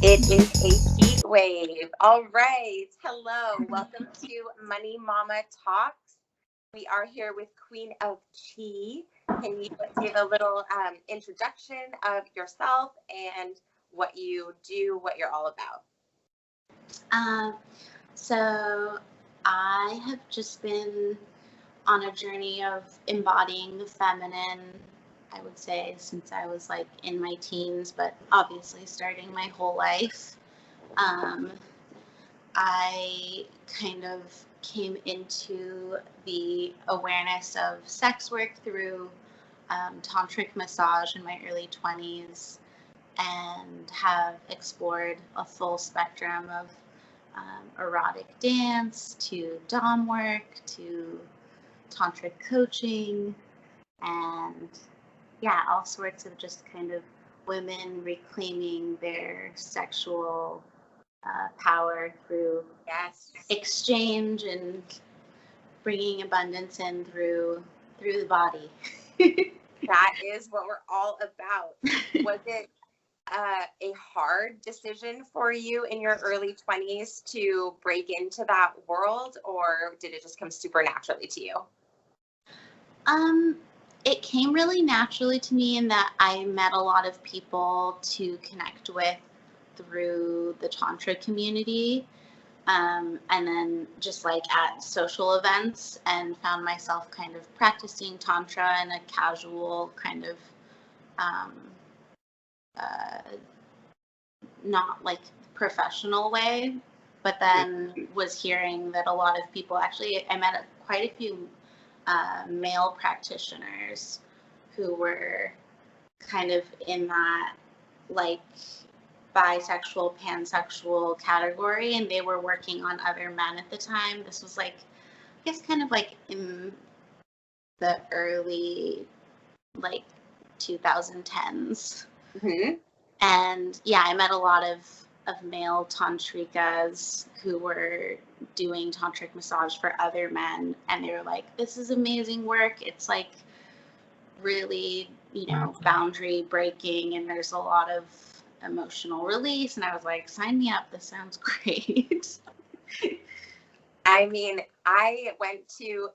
It is a heat wave. All right. Hello. Welcome to Money Mama Talks. We are here with Queen of Chi. Can you give a little introduction of yourself and what you do, what you're all about? Um, so I have just been on a journey of embodying the feminine, I would say, since I was like in my teens, but obviously starting my whole life. Um, I kind of came into the awareness of sex work through tantric massage in my early 20s and have explored a full spectrum of erotic dance to dom work to tantric coaching and all sorts of just kind of women reclaiming their sexual power through exchange and bringing abundance in through the body. That is what we're all about. Was it a hard decision for you in your early 20s to break into that world, or did it just come super naturally to you? It came really naturally to me in that I met a lot of people to connect with through the Tantra community. And then just like at social events, and found myself kind of practicing Tantra in a casual kind of not like professional way, but then was hearing that a lot of people, actually I met quite a few male practitioners who were kind of in that like bisexual, pansexual category, and they were working on other men at the time. This was like, I guess kind of like in the early like 2010s. Mm-hmm. And I met a lot of male tantrikas who were doing tantric massage for other men, and they were like, this is amazing work. It's like really, boundary breaking, and there's a lot of emotional release. And I was like, sign me up, this sounds great. I mean, I went to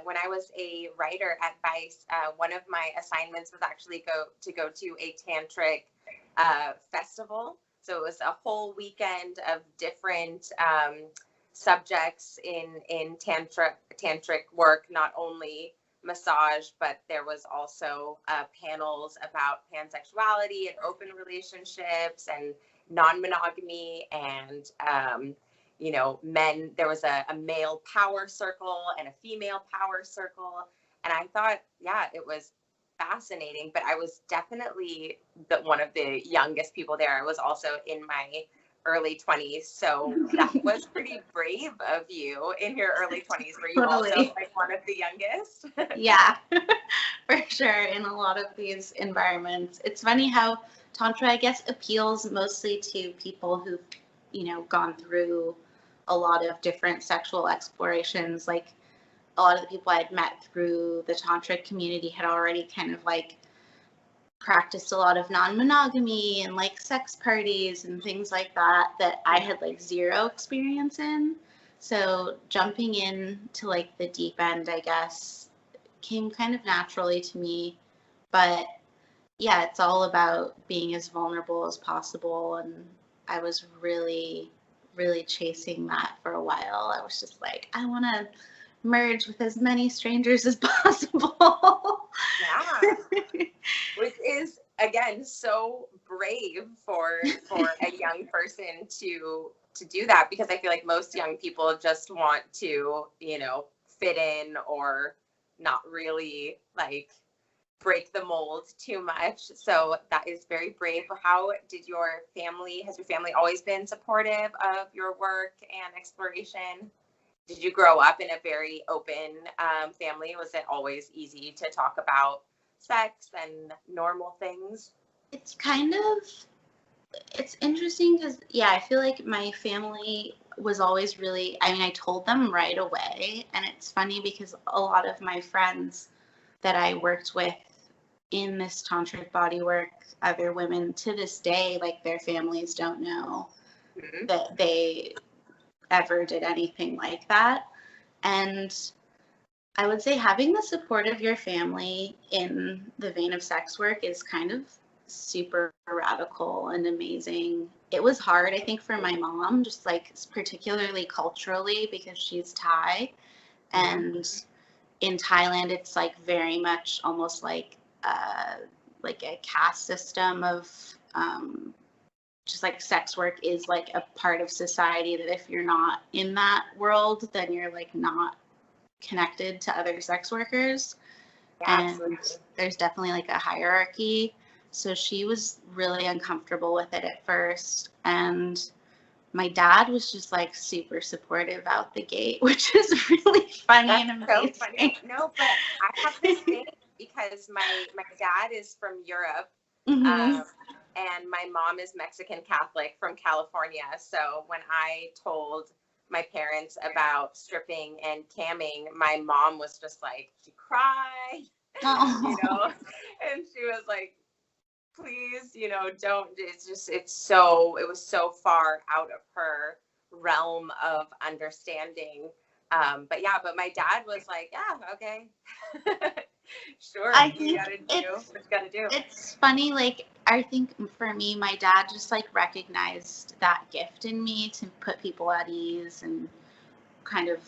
when I was a writer at Vice, one of my assignments was actually go to a tantric festival. So it was a whole weekend of different subjects in tantric work, not only massage, but there was also panels about pansexuality and open relationships and non-monogamy and men. There was a male power circle and a female power circle, and I thought, it was fascinating. But I was definitely one of the youngest people there. I was also in my early 20s, so that was pretty brave of you in your early 20s. Were you Totally. also like one of the youngest? Yeah, for sure. In a lot of these environments, it's funny how Tantra, I guess, appeals mostly to people who've, gone through a lot of different sexual explorations. Like a lot of the people I had met through the Tantric community had already kind of like practiced a lot of non-monogamy and like sex parties and things like that I had like zero experience in. So jumping in to like the deep end, I guess, came kind of naturally to me. But it's all about being as vulnerable as possible. And I was really, really chasing that for a while. I was just like, I want to merge with as many strangers as possible. Yeah. Which is, again, so brave for a young person to do that, because I feel like most young people just want to, fit in or not really like break the mold too much. So that is very brave. How has your family always been supportive of your work and exploration? Did you grow up in a very open family? Was it always easy to talk about sex and normal things? It's interesting because, I feel like my family was always really, I told them right away. And it's funny because a lot of my friends that I worked with in this tantric bodywork, other women to this day, like their families don't know that they ever did anything like that. And I would say having the support of your family in the vein of sex work is kind of super radical and amazing. It was hard, I think, for my mom, just like particularly culturally, because she's Thai. And in Thailand, it's like very much almost like a caste system of just like sex work is like a part of society that if you're not in that world, then you're like not connected to other sex workers. Yeah, and absolutely. There's definitely like a hierarchy. So she was really uncomfortable with it at first. And my dad was just like super supportive out the gate, which is really funny That's and so amazing. funny. No, but I have the same because my dad is from Europe, Mm-hmm. and my mom is Mexican Catholic from California. So when I told my parents about stripping and camming, my mom was just like, she cried, Oh. and she was like, please, don't. It was so far out of her realm of understanding. But my dad was like, yeah, okay. Sure, I you think gotta do what you gotta do. it's funny, like I think for me, my dad just like recognized that gift in me to put people at ease and kind of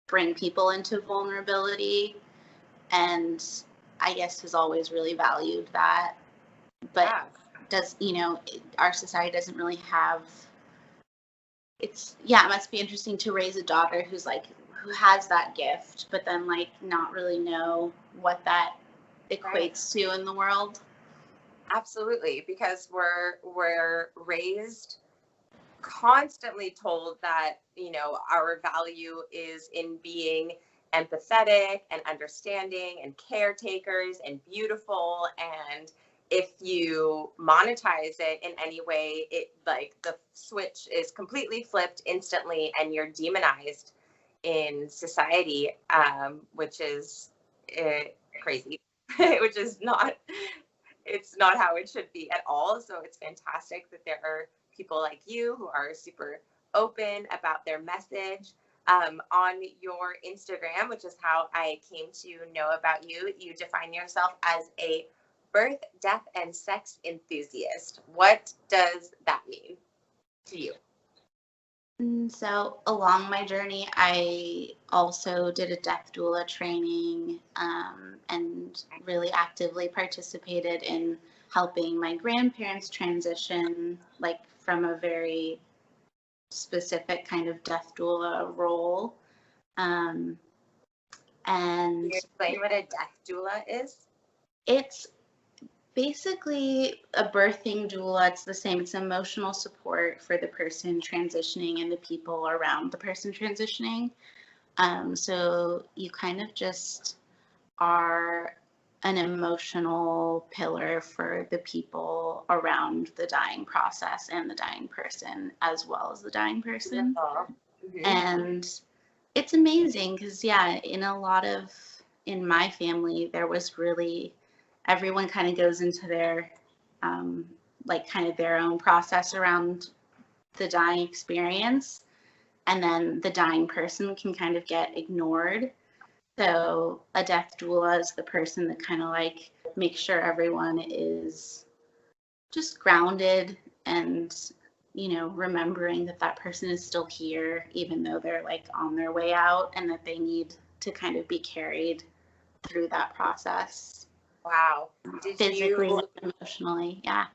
bring people into vulnerability, and I guess has always really valued that. But our society doesn't really have, it must be interesting to raise a daughter who has that gift, but then like not really know what that equates to in the world. Absolutely, because we're raised constantly told that our value is in being empathetic and understanding and caretakers and beautiful, and if you monetize it in any way, it like the switch is completely flipped instantly and you're demonized in society, which is crazy. Which is not, it's not how it should be at all. So it's fantastic that there are people like you who are super open about their message. On your Instagram, which is how I came to know about you, you define yourself as a birth, death, and sex enthusiast. What does that mean to you? So along my journey, I also did a death doula training, and really actively participated in helping my grandparents transition, like from a very specific kind of death doula role. And Can you explain what a death doula is? It's basically a birthing doula. It's the same. It's emotional support for the person transitioning and the people around the person transitioning. So you kind of just are an emotional pillar for the people around the dying process and the dying person, as well as the dying person. Mm-hmm. And it's amazing because, in my family, there was really, everyone kind of goes into their, kind of their own process around the dying experience. And then the dying person can kind of get ignored. So a death doula is the person that kind of like makes sure everyone is just grounded and, remembering that that person is still here, even though they're like on their way out, and that they need to kind of be carried through that process. Wow. Physically and emotionally, yeah.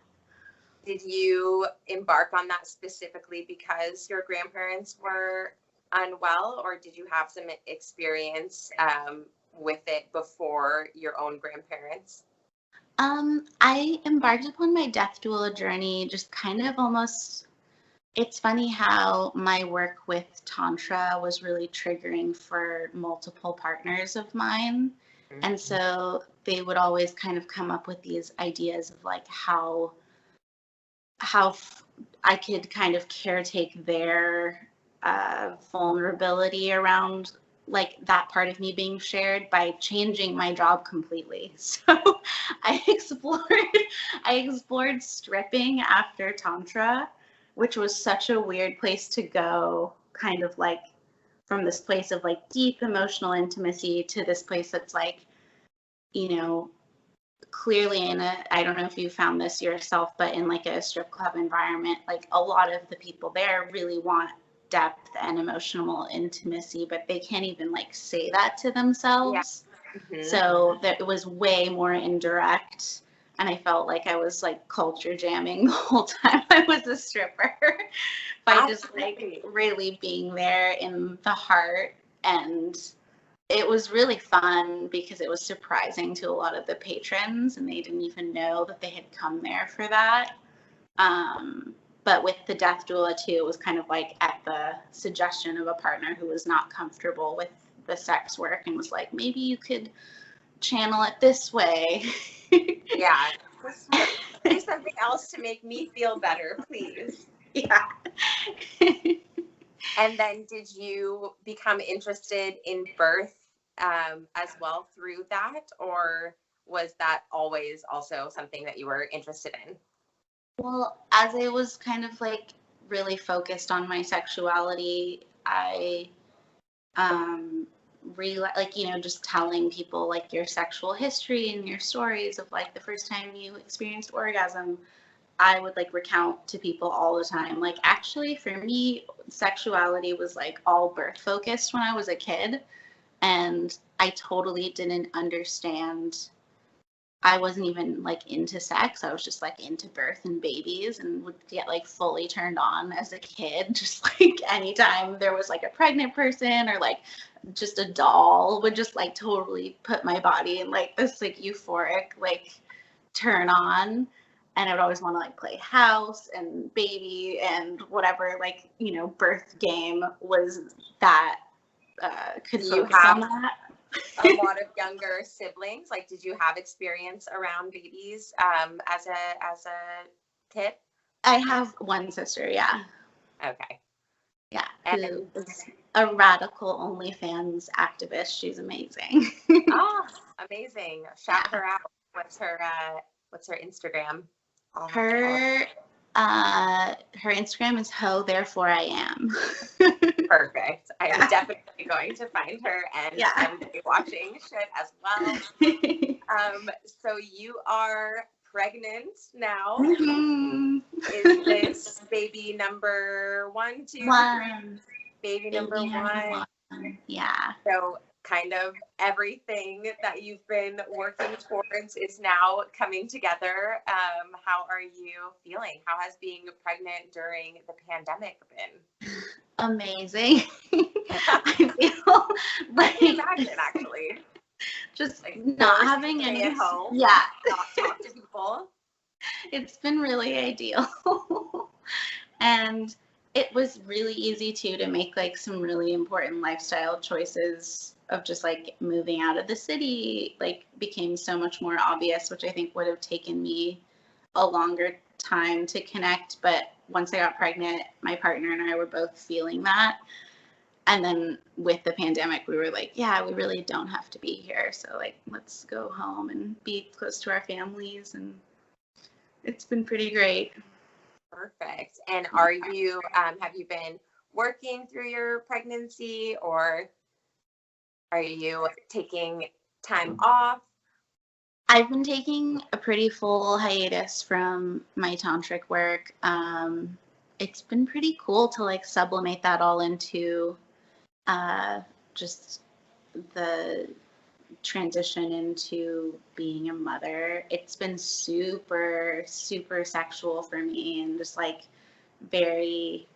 Did you embark on that specifically because your grandparents were unwell, or did you have some experience with it before your own grandparents? I embarked upon my death doula journey just kind of almost, it's funny how my work with Tantra was really triggering for multiple partners of mine. Mm-hmm. And so they would always kind of come up with these ideas of like how I could kind of caretake their vulnerability around like that part of me being shared by changing my job completely. So I explored stripping after Tantra, which was such a weird place to go, kind of like from this place of like deep emotional intimacy to this place that's like, you know, clearly in a, I don't know if you found this yourself, but in like a strip club environment, like a lot of the people there really want depth and emotional intimacy, but they can't even like say that to themselves. Yeah. Mm-hmm. So that it was way more indirect. And I felt like I was like culture jamming the whole time I was a stripper by just like really being there in the heart. And it was really fun because it was surprising to a lot of the patrons and they didn't even know that they had come there for that. But with the death doula too, it was kind of like at the suggestion of a partner who was not comfortable with the sex work and was like, maybe you could channel it this way. Yeah. Do something else to make me feel better, please. Yeah. And then did you become interested in birth as well through that? Or was that always also something that you were interested in? Well, as I was kind of like really focused on my sexuality, I like, you know, just telling people like your sexual history and your stories of like the first time you experienced orgasm, I would like recount to people all the time. Like, actually, for me, sexuality was like all birth focused when I was a kid. And I totally didn't understand. I wasn't even like into sex. I was just like into birth and babies and would get like fully turned on as a kid. Just like anytime there was like a pregnant person or like just a doll would just like totally put my body in like this like euphoric like turn on. And I would always want to like play house and baby and whatever like, you know, birth game was that could focus on that. A lot of younger siblings? Like, did you have experience around babies as a kid? I have one sister, yeah. Okay. Yeah, And who is a radical OnlyFans activist. She's amazing. oh, amazing! Shout her out. What's her Instagram? Her Instagram is ho, therefore I am. Perfect. I'm definitely going to find her and I'm watching shit as well. So you are pregnant now. Mm-hmm. Is this baby number 1, 2, 3? Baby number one. Yeah. So kind of everything that you've been working towards is now coming together. How are you feeling? How has being pregnant during the pandemic been? Amazing. I feel like, I can imagine actually. Just like not having any at home. Yeah. Not talk to people. It's been really ideal. And it was really easy too to make like some really important lifestyle choices of just like moving out of the city, like became so much more obvious, which I think would have taken me a longer time to connect. But once I got pregnant, my partner and I were both feeling that. And then with the pandemic, we were like, yeah, we really don't have to be here. So like, let's go home and be close to our families. And it's been pretty great. Perfect. And are you, have you been working through your pregnancy or are you taking time off? I've been taking a pretty full hiatus from my tantric work. It's been pretty cool to like sublimate that all into just the transition into being a mother. It's been super, super sexual for me and just like very,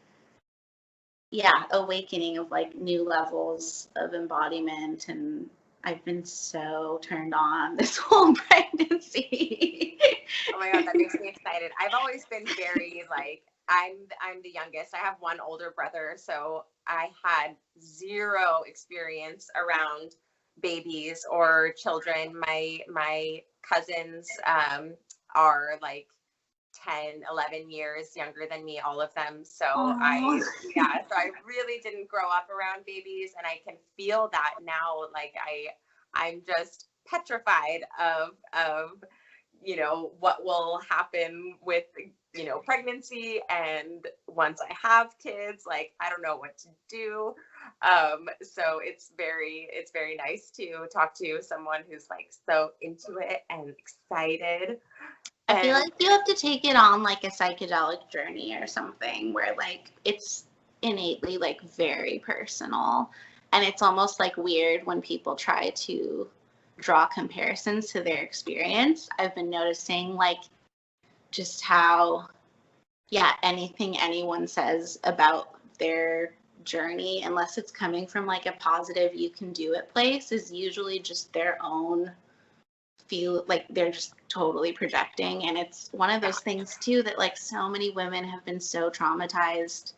awakening of like new levels of embodiment. And I've been so turned on this whole pregnancy. Oh my God, that makes me excited. I've always been very like, I'm the youngest. I have one older brother, so I had zero experience around babies or children. My cousins are like 10, 11 years younger than me, all of them. So Aw. so I really didn't grow up around babies, and I can feel that now. Like I'm just petrified of what will happen with pregnancy, and once I have kids, like I don't know what to do. So it's very nice to talk to someone who's like so into it and excited. I feel like you have to take it on like a psychedelic journey or something where like it's innately like very personal, and it's almost like weird when people try to draw comparisons to their experience. I've been noticing like just how, yeah, anything anyone says about their journey, unless it's coming from like a positive you can do it place, is usually just their own feel, like they're just totally projecting. And it's one of those things too that like so many women have been so traumatized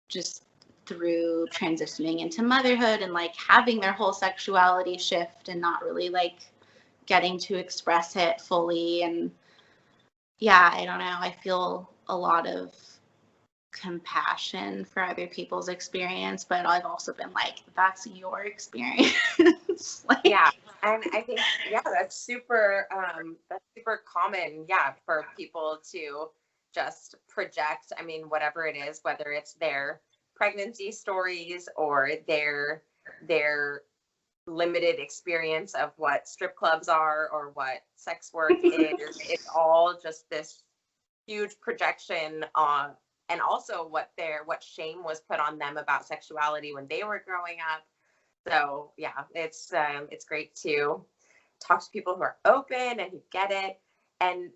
just through transitioning into motherhood and like having their whole sexuality shift and not really like getting to express it fully. And yeah, I don't know, I feel a lot of compassion for other people's experience, but I've also been like, that's your experience. Like, yeah, and I think that's super common, for people to just project. I mean, whatever it is, whether it's their pregnancy stories or their limited experience of what strip clubs are or what sex work is, it's all just this huge projection on, and also what shame was put on them about sexuality when they were growing up. So yeah, it's great to talk to people who are open and who get it. And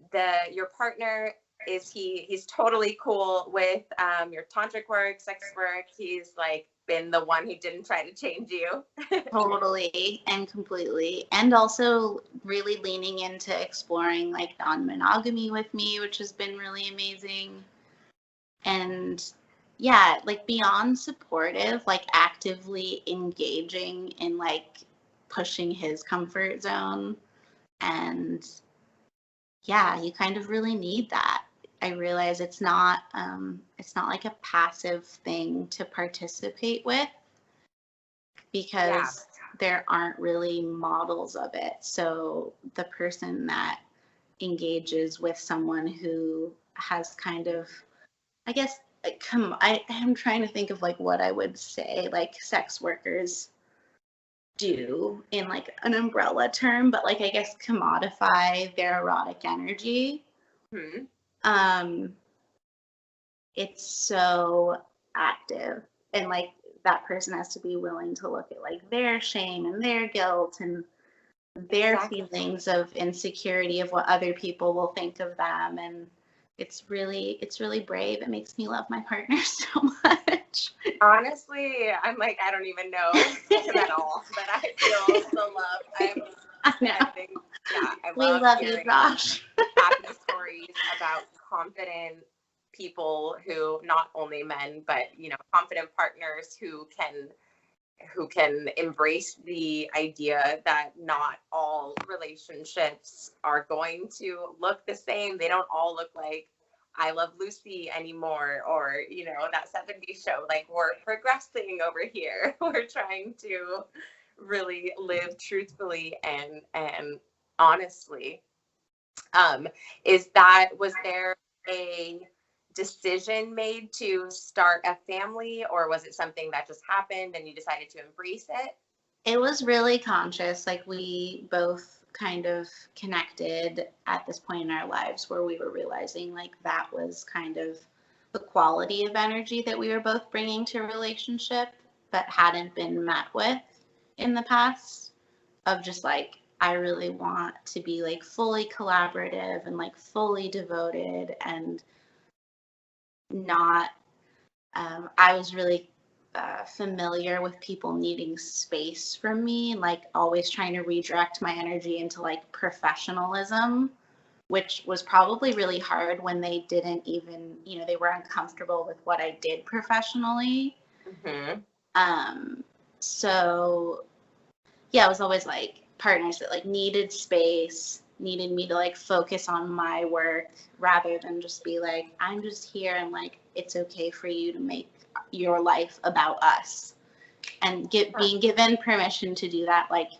your partner, he's totally cool with your tantric work, sex work. He's like been the one who didn't try to change you. totally and completely. And also really leaning into exploring like non-monogamy with me, which has been really amazing. And yeah, like beyond supportive, like actively engaging in like pushing his comfort zone. And yeah, you kind of really need that. I realize it's not like a passive thing to participate with, because there aren't really models of it. So the person that engages with someone who has kind of, I guess, I'm trying to think of like what I would say like sex workers do in like an umbrella term, but like I guess commodify their erotic energy. It's so active, and like that person has to be willing to look at like their shame and their guilt and their feelings of insecurity of what other people will think of them. And it's really brave. It makes me love my partner so much. Honestly, I'm like, I don't even know him at all, but I feel the love. I think, we love you, Josh. Happy stories about confident people who, not only men, but confident partners who can embrace the idea that not all relationships are going to look the same. They don't all look like I Love Lucy anymore, or that 70s show. Like, we're progressing over here. We're trying to really live truthfully and honestly. Was there a decision made to start a family, or was it something that just happened and you decided to embrace it? It was really conscious. Like, we both kind of connected at this point in our lives where we were realizing like that was kind of the quality of energy that we were both bringing to a relationship but hadn't been met with in the past, of just like, I really want to be like fully collaborative and like fully devoted and not, I was really familiar with people needing space from me and like always trying to redirect my energy into like professionalism, which was probably really hard when they didn't even, they were uncomfortable with what I did professionally. So yeah, it was always like partners that like needed space needed me to like focus on my work rather than just be like, I'm just here and like, it's okay for you to make your life about us. And being given permission to do that, like,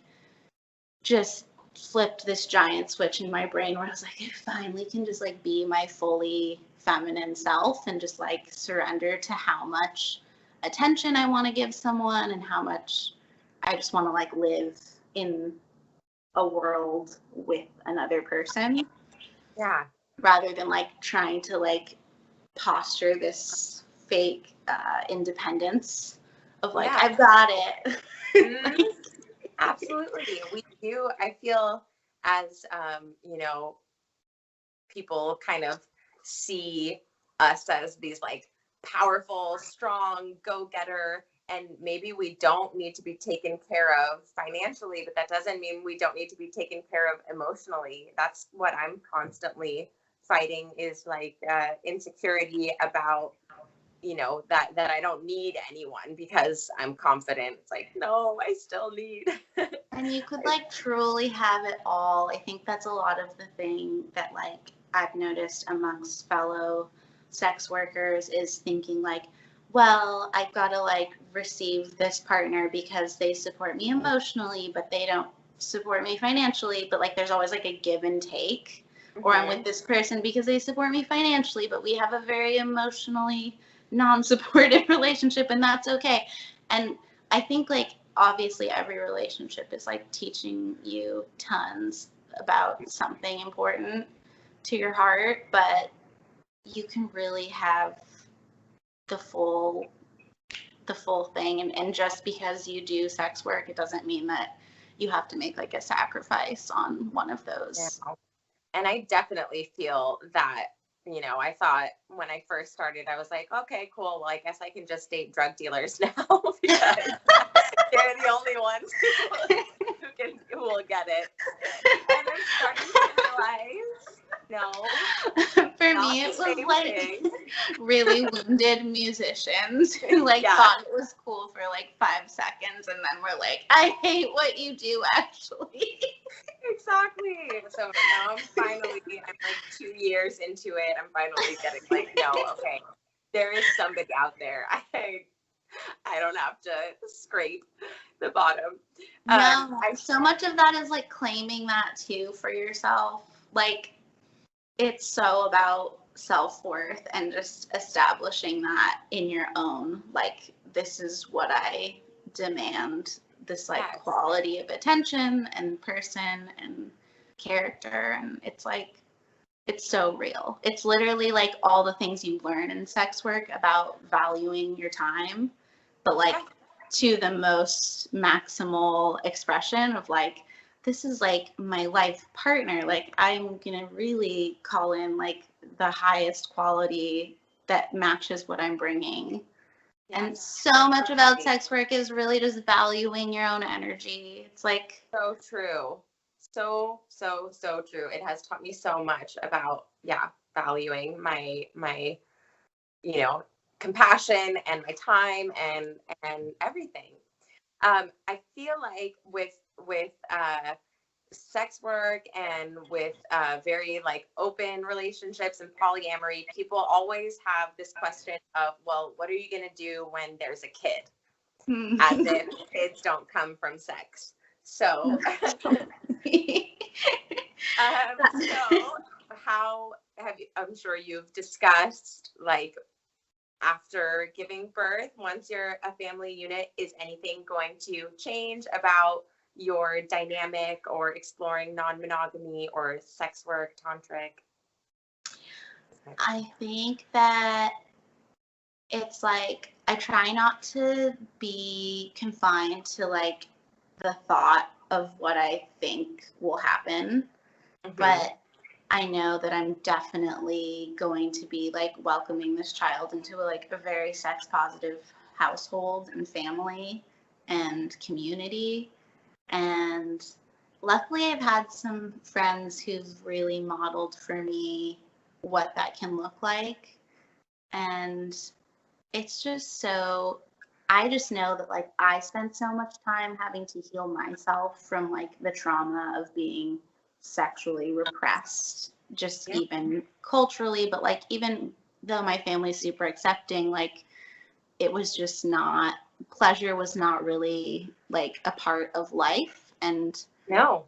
just flipped this giant switch in my brain where I was like, I finally can just like be my fully feminine self and just like surrender to how much attention I want to give someone and how much I just want to like live in a world with another person. Yeah. Rather than like trying to like posture this fake independence of like, I've got it. Mm-hmm. Absolutely. We do. I feel as, you know, people kind of see us as these like powerful, strong go-getter, and maybe we don't need to be taken care of financially, but that doesn't mean we don't need to be taken care of emotionally. That's what I'm constantly fighting, is like insecurity about, you know, that I don't need anyone because I'm confident. It's like, no, I still need. And you could like truly have it all. I think that's a lot of the thing that like I've noticed amongst fellow sex workers is thinking like, well, I've got to like receive this partner because they support me emotionally, but they don't support me financially. But like there's always like a give and take. Mm-hmm. Or I'm with this person because they support me financially, but we have a very emotionally non-supportive relationship, and that's okay. And I think like obviously every relationship is like teaching you tons about something important to your heart, but you can really have the full thing. And just because you do sex work, it doesn't mean that you have to make like a sacrifice on one of those. Yeah. And I definitely feel that, you know, I thought when I first started, I was like, okay, cool. Well, I guess I can just date drug dealers now because they're the only ones who will get it. And I'm starting to realize, no. For me, it was like really wounded musicians who like thought it was cool for like 5 seconds and then were like, I hate what you do actually. Exactly. So now I'm like 2 years into it. I'm finally getting like, no, okay, there is somebody out there. I don't have to scrape the bottom. No, so much of that is like claiming that too for yourself. Like it's so about self-worth and just establishing that in your own, like, this is what I demand, this like quality of attention and person and character. And it's like, it's so real. It's literally like all the things you learn in sex work about valuing your time, but like to the most maximal expression of like, this is like my life partner. Like I'm gonna really call in like the highest quality that matches what I'm bringing. Yes. And so much about sex work is really just valuing your own energy. It's like so true. So true. It has taught me so much about valuing my you know, compassion and my time and everything. I feel like with sex work and with very like open relationships and polyamory, people always have this question of, well, what are you going to do when there's a kid? As if kids don't come from sex. So, so how have you, I'm sure you've discussed like after giving birth, once you're a family unit, is anything going to change about your dynamic or exploring non-monogamy or sex work, tantric? I think that it's like I try not to be confined to like the thought of what I think will happen, but I know that I'm definitely going to be like welcoming this child into a very sex positive household and family and community. And luckily I've had some friends who've really modeled for me what that can look like. And it's just so, I just know that like I spent so much time having to heal myself from like the trauma of being sexually repressed, just even culturally, but like even though my family's super accepting, like it was just not, pleasure was not really like a part of life. And No.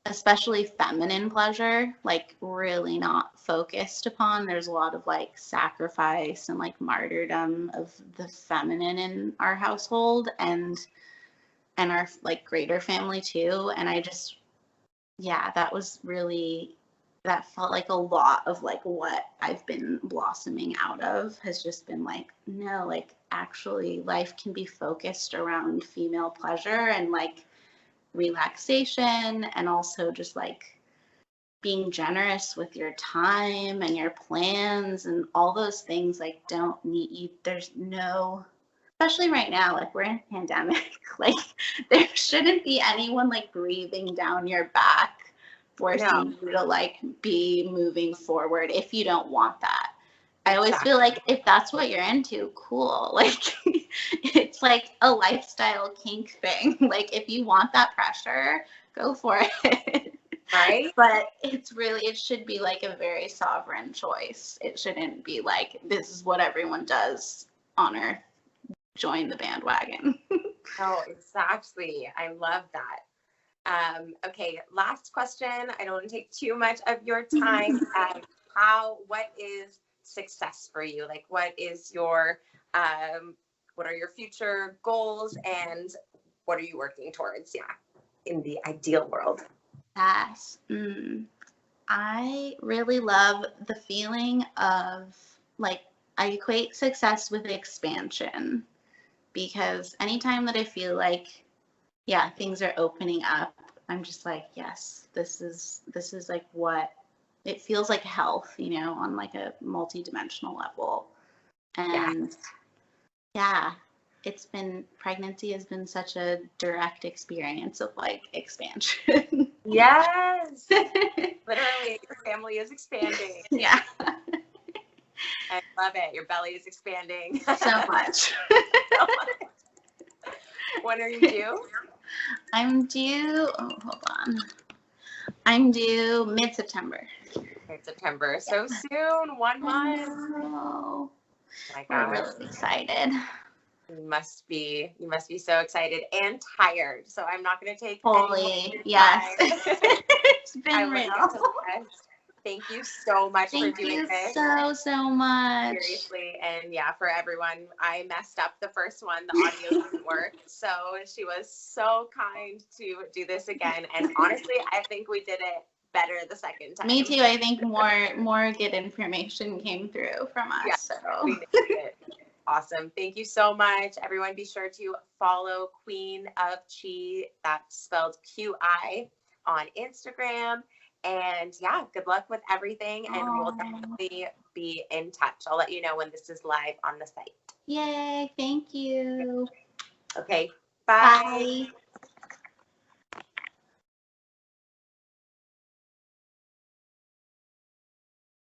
especially feminine pleasure, like really not focused upon. There's a lot of like sacrifice and like martyrdom of the feminine in our household and our like greater family too. And I just, yeah, that was really, that felt like a lot of like what I've been blossoming out of has just been like, no, like actually life can be focused around female pleasure and like relaxation, and also just like being generous with your time and your plans and all those things. Like don't need you, there's no, especially right now, like we're in a pandemic, like there shouldn't be anyone like breathing down your back forcing you to like be moving forward if you don't want that. I always feel like if that's what you're into, cool. Like it's like a lifestyle kink thing. Like if you want that pressure, go for it. Right? But it's really, it should be like a very sovereign choice. It shouldn't be like, this is what everyone does on earth. Join the bandwagon. Oh, exactly. I love that. Okay, last question. I don't want to take too much of your time. What is success for you? Like, what is your, what are your future goals and what are you working towards? Yeah, in the ideal world. Yes. I really love the feeling of like, I equate success with expansion, because anytime that I feel like, yeah, things are opening up, I'm just like, yes, this is like what it feels like, health, you know, on like a multi-dimensional level. And yeah, pregnancy has been such a direct experience of like expansion. Yes. Literally, your family is expanding. Yeah. I love it. Your belly is expanding. So much. When are you due? I'm due, hold on. I'm due mid-September. Mid-September. So soon, 1 month. Oh, My we're gosh. really excited. You must be so excited and tired. So I'm not going to take Fully, yes. It's been real. Thank you so much for doing this. Thank you so much. Seriously. And yeah, for everyone, I messed up the first one. The audio didn't work. So she was so kind to do this again. And honestly, I think we did it better the second time. Me too. I think more good information came through from us. Yeah, so we nailed it. Awesome. Thank you so much. Everyone, be sure to follow Queen of Chi, that's spelled QI, on Instagram. And yeah, good luck with everything. And we'll definitely be in touch. I'll let you know when this is live on the site. Yay. Thank you. Okay. Bye.